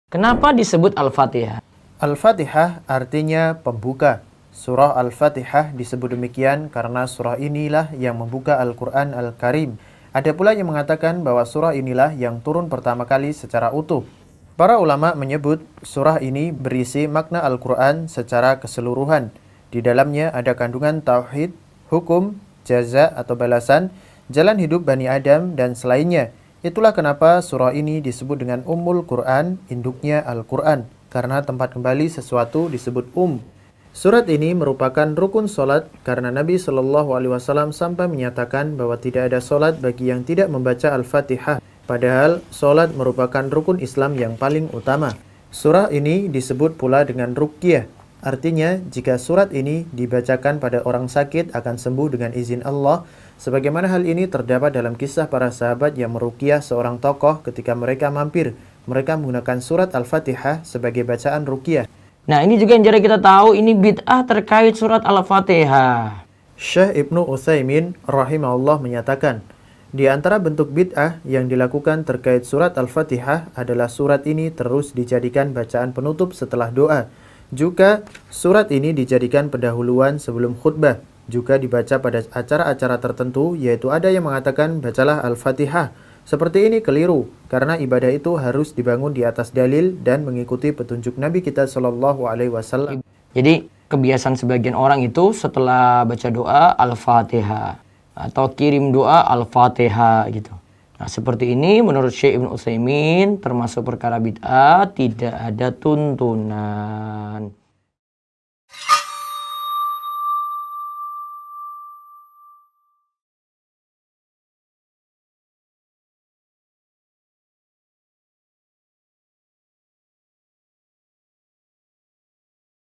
Kenapa disebut Al-Fatihah? Al-Fatihah artinya pembuka. Surah Al-Fatihah disebut demikian karena surah inilah yang membuka Al-Quran Al-Karim. Ada pula yang mengatakan bahwa surah inilah yang turun pertama kali secara utuh. Para ulama menyebut surah ini berisi makna Al-Quran secara keseluruhan. Di dalamnya ada kandungan tauhid, hukum, jaza atau balasan, jalan hidup Bani Adam, dan selainnya. Itulah kenapa surah ini disebut dengan Ummul Quran, induknya Al-Quran, karena tempat kembali sesuatu disebut Surat ini merupakan rukun solat karena Nabi Shallallahu Alaihi Wasallam sampai menyatakan bahwa tidak ada solat bagi yang tidak membaca Al-Fatihah. Padahal solat merupakan rukun Islam yang paling utama. Surah ini disebut pula dengan ruqyah. Artinya, jika surat ini dibacakan pada orang sakit akan sembuh dengan izin Allah, sebagaimana hal ini terdapat dalam kisah para sahabat yang meruqyah seorang tokoh ketika mereka mampir. Mereka menggunakan surat Al-Fatihah sebagai bacaan ruqyah. Nah, ini juga yang jarang kita tahu, ini bid'ah terkait surat Al-Fatihah. Syekh Ibnu Utsaimin rahimahullah menyatakan, di antara bentuk bid'ah yang dilakukan terkait surat Al-Fatihah adalah surat ini terus dijadikan bacaan penutup setelah doa. Juga surat ini dijadikan pendahuluan sebelum khutbah. Juga dibaca pada acara-acara tertentu, yaitu ada yang mengatakan bacalah Al-Fatihah. Seperti ini keliru, karena ibadah itu harus dibangun di atas dalil dan mengikuti petunjuk Nabi kita Shallallahu Alaihi Wasallam. Jadi kebiasaan sebagian orang itu setelah baca doa Al-Fatihah atau kirim doa Al-Fatihah gitu. Nah, seperti ini menurut Syekh Ibnu Utsaimin termasuk perkara bid'ah, tidak ada tuntunan.